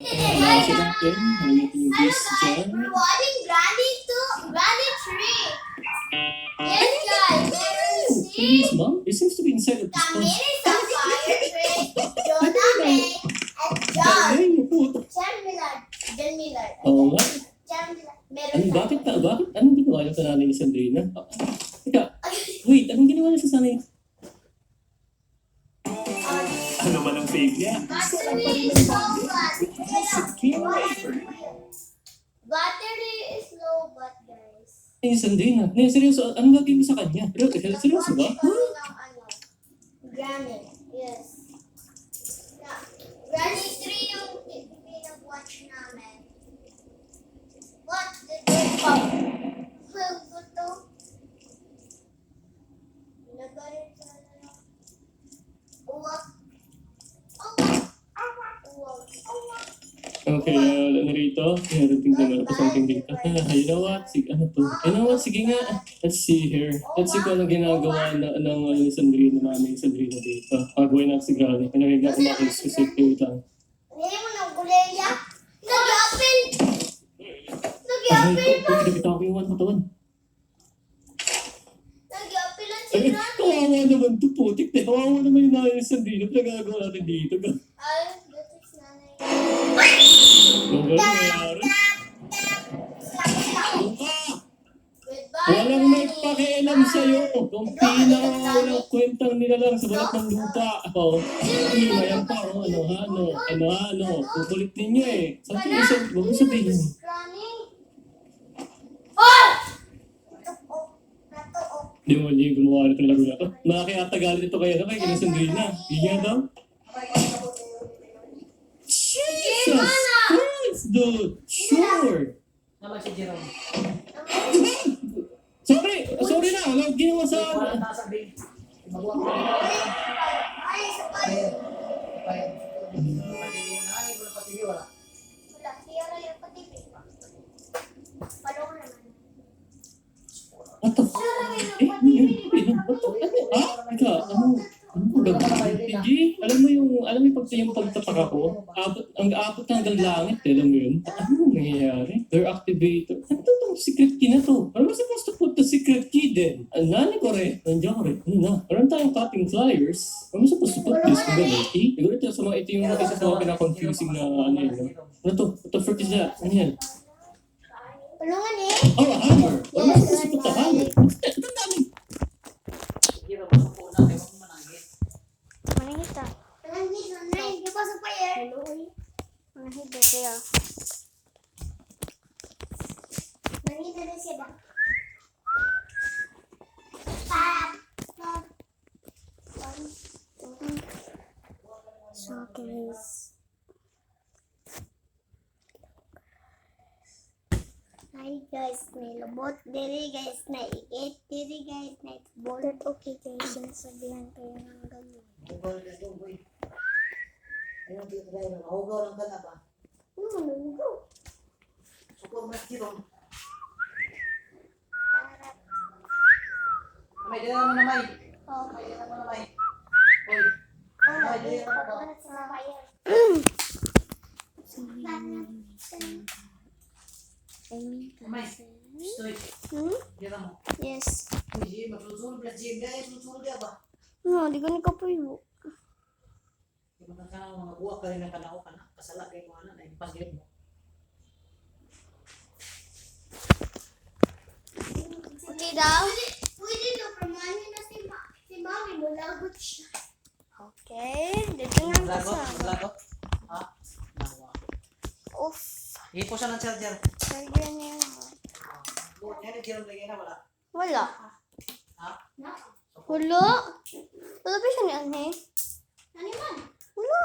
Nasa natin. Nalagyan yung bis dyan. We're watching Granny Tree. Yes, guys. Let's see. Please, Mom. It seems to be inside of this Camille box. is a fire tree. Jonah May and John. Ay, puto. John Millard. John Millard. Oo nga. John Millard. Meron Ano, tayo. bakit? Anong ginawa niyo sa nanay ni Sandrina? Teka, wait, anong ginawa niyo sa nanay? Ano man ang fave niya? Battery is low, but battery is low, but guys. Ay, Sandrina. Nay, seryoso, anong gagawin mo sa kanya? Seryoso ba? Granny, yes. Granny 3 yung pinag-watch namin. What did they pop? Ito? Nagalit sa uwak. Okay, narito. Tingnan ko something dito. You know what? Sige, ano to? You know what? Sige nga. Let's see here. Let's see kung ano ginagawa ng ni Sandrina, mami ni Sandrina dito. Gawin natin si Granny. Pinagigyan ko natin specific. Wait lang. Hindi mo ng kuleya? Nag-apple! Ay, Nag-apple ba? pinagkita ko yung one katawan. Nag-apple ang si Ay, Granny. kawawa naman to, putik. Kawawa naman yung nanay ni Sandrina. Pinagagawa natin dito. Ay, that is nanay. Ang galing nangyari. Goodbye, Walang may Granny. pakialam sa'yo. Kung walang kwentang nilalang sa balat ng lupa. Mayan pa, ano. Kukulit ninyo eh. Sabi ko sa, huwag mo sabihin. Granny. Oh! Natuo. Di mo niya gumawa na itong laro na to. Nakakiyatagalit ito kayo na kay Sandrina. Ganyan daw. Jesus Christ, dude! Sure! Naman si Jerome. Sorry na. Alam, ginawa sa... Walang tasabi. Mabuhat ko. Ay, sa payo. Bayad. Patili na. Ay, wala patili. Wala. Wala, siya rin yung patibig. Palo ko naman. What the fuck? Ika, ano hindi, alam mo yung pagtapak ako, ang aabot hanggang langit, alam mo yun? Ano nangyayari? Their activator. Ano itong secret key na to? Ano ba supposed to put the secret key din? Nani ko rin. Nandiyan ko rin. Ano na? Meron tayong cutting flyers. Ano supposed to put this? Ano key? Siguro ito sa mga ito yung isa sa mga pinaka-confusing na ano yun. Ano to? What the frick is that? Ano yan? Tulungan eh. Oh, a hammer! Ano ba supposed to put the hammer? Ito dami. Jerome, masuko na. Ewan mo manangit. Manahit ah. Tulungan dito, Nay. Di pa sa payer. Manahit ba kaya? Nandito na siya ba? Pap! So guys. Hi guys, may lobot diri guys, na ikit diri guys, na itbol. But okay guys, sinasabihan kayo ng gagawin. Hugaw na ito, boy. Ayun, dito tayo. Mahugaw lang ka na ba? Nunggo. Suko mas Jerome. Para. May dala naman na may. Oh. May dala naman na may. Boy. May dala naman ba? Sa payer. I mean, May. kasi. Stoy. Dala mo. Yes. Uy, magsusunod na Jim. Gaya, susunod ka ba? No, di ko ni kapuyo. Yung mga kanang mga buwak ka rin ng kanao ka na. Kasala kayo mga na. Ipagilid mo. Okay daw? Pwede na, pramahin na si Mami, mulagot siya. Okay, dito nga Blago? kasama. Blago? Ha? Nawa. Oof. Ipo siya ng charger. Charger niya yun. Buwan niya, Jerome lagi na wala. Wala. Ha? Wala. Wala pa siya ni Anhe. Ano man? Wala.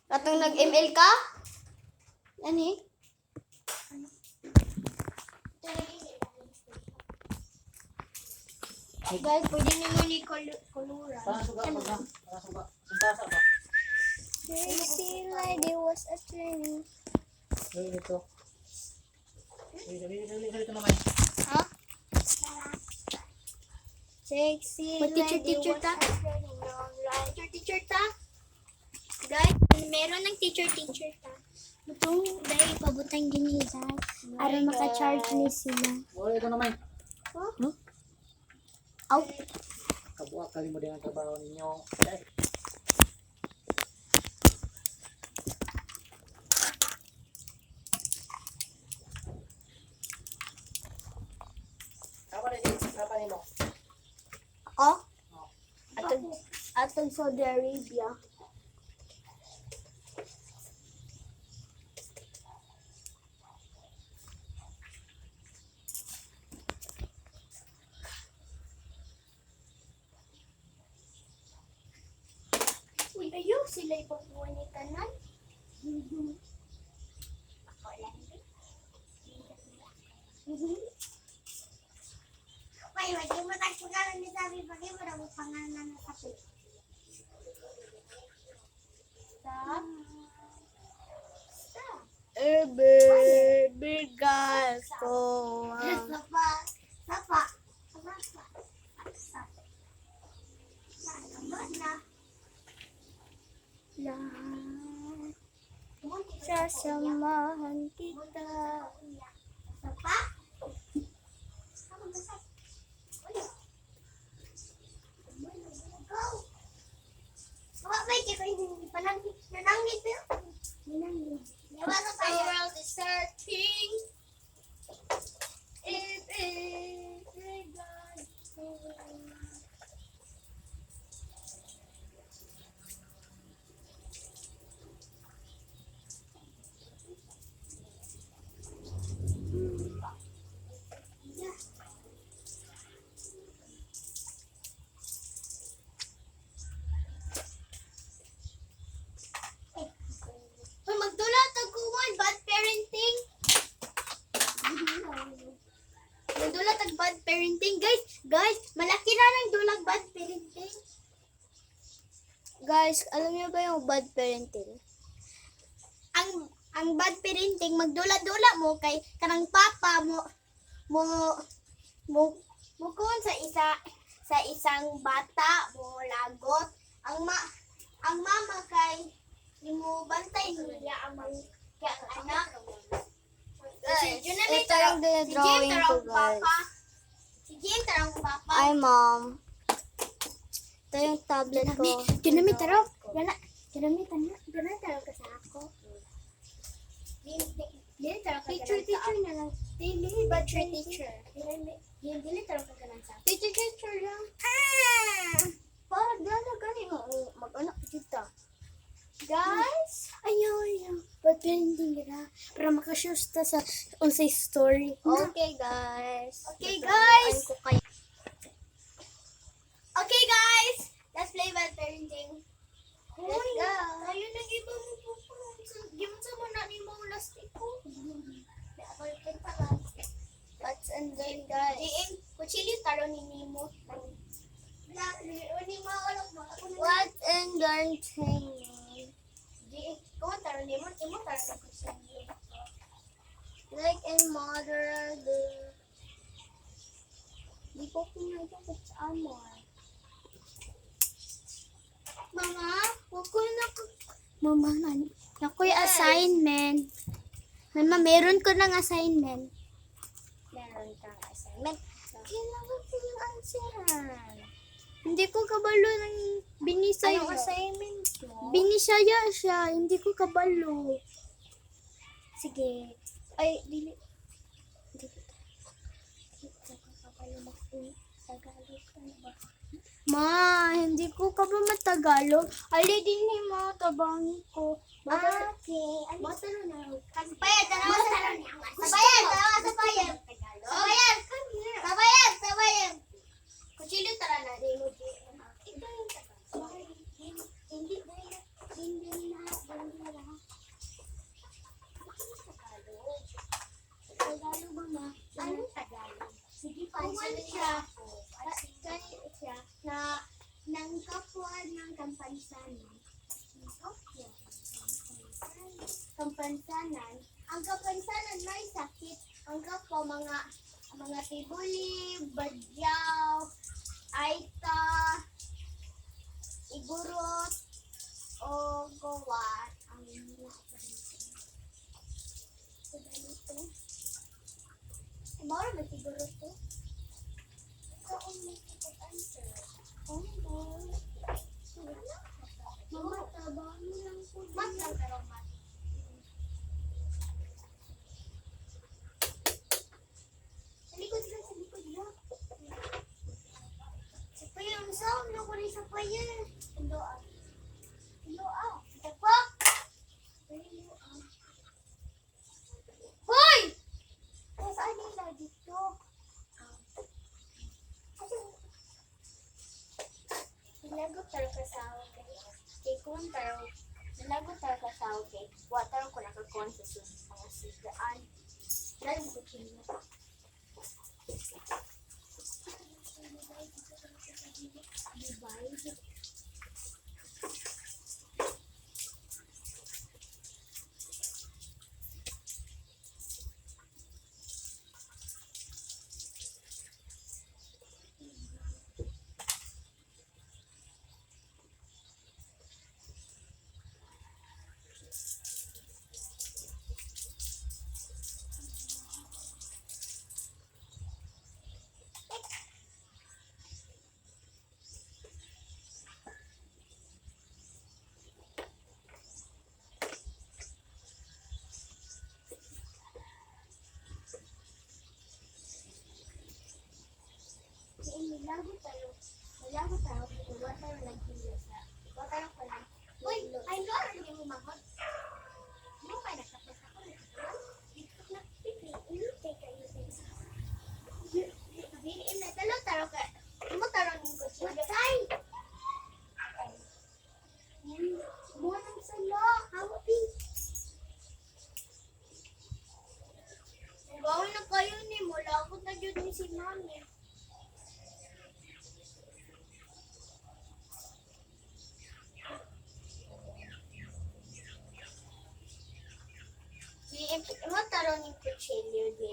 Katong nag-ML ka? Anhe? Guys, pwede naman i-kuluran. Parang suga, suga. Parang suga. Suntasa ba? Crazy lady was a train. Ayun ito. Dito naman. Ha? Sexy Mag-teacher, lady teacher was ta? a training on right. Teacher ta? Guys, meron ng teacher ta. Butong dahil pabutang ginisa. Aron maka-charge ni sila. Wala ito naman. Aw. Kabuak kali mo din ang trabaho ninyo. Eh, Apa ni mo? Ako? Atong Saudi Arabia. Uy, ayaw sila ipapuha ni Tanan. Ako lang din. Wait, di mo tagpagalan ni sabi pagi mo daw pangalan na sabi. Stop. Bigas ko. Sapa. Sapa. Sasamahan kita. Sapa. The world is searching. It is God. Magdulat ako man, bad parenting. Magdulat ang bad parenting. Guys, malaki na ng dulang bad parenting. Guys, alam niyo ba yung bad parenting? Ang bad parenting, magdula-dula mo kay kanang papa mo kun sa isang bata mo lagot. Ang mama kay mo bantay niya ang anak. Guys, Junamit ito yung dinadrawing ko, guys. Si Jim tarang papa. Ay, mom. Ito yung tablet ko. Junamit tarang. Junamit tarang ka sa ako. Dili tarang ka teacher na lang. Dili ba teacher? Dili tarang ka lang sa. Teacher lang. Parang gano'n ganito. Mag-anak kita. Guys, ayaw. But parenting gira para makashows ta sa unsay story. Okay, guys. Okay, guys. Tuturuan ko kayo. Okay, guys. Let's play bad parenting. Let's go. Ayun nang iba mo po. Gimon sa mo na ni mo last ko. Let's enjoy, guys. JM, kuchili taro ni Nemo. Ni mawalok mo. Let's entertain. JM, kung taro ni mo taro na kuchili. Like and mother, di ko pinagkakit sa amor. Mama, wag ko na Mama, nakoy assignment. Mama, meron ko ng assignment. Meron kang assignment. Kailangan ko yung answeran. Hindi ko kabalo ng binisaya. Anong assignment mo? Binisaya siya. Hindi ko kabalo. Sige. Ay, dili. Hindi ko kabalo Tagalog ka na ba? Ma, hindi ko ka ba matagalog? Ali din ni mo, tabangi ko. Okay. Matalo na. Sabayad, dalawa sa Sabayad. Sabayad. Sabayad. Kuchilo tara na. Ito yung tagalog. Hindi na. Tagalog ba ma? Anong Tagalog? Sige pa, siya na ng kapwa ng Kampansanan. Kampansanan. Ang Kampansanan may sakit. Ang kapwa mga tibuli, badyaw, aita, igurot, o o gawa ang ito. Mara ba siguro to? Ikaw ang answer. Oh, boy. Mama, trabaho mo lang po. Mat lang pero mat. Sa likod lang, sa likod lang. Sa payo, ang sound na ko rin sa payo. Hello, ah. Hello, ah. Ito po. Hello, ah. Hoy! Saan nila dito? Nilagot taro ka sa okay. Kay kung taro, nilagot taro ka sa okay. Water ko nakakuha sa mga sigaan. Lalo ko kino. Divide. Nilagot tayo. Water lang kilo sa. Water ko lang. Uy, ay no, ano yung umahot? Mo pa nakapos ako. Dito na pipi. Ilute kayo sa. Biniin na talo taro ka. Mo taro ning ko siya. Watay. Mo nang salo. Hawapi. Gawin na kayo ni mo. Lagot na dyan ni si mami. Mo taro ni kutsilyo di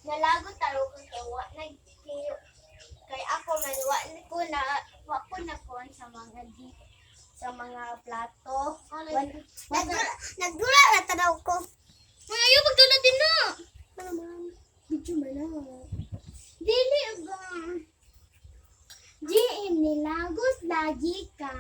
nalago taro ko kay wa kay ako man wa ko na kon sa mga plato. Nagdula na tanaw ko. Ayo magdula din na. Naman. Video man na. Dili ba? GM nilagos lagi ka.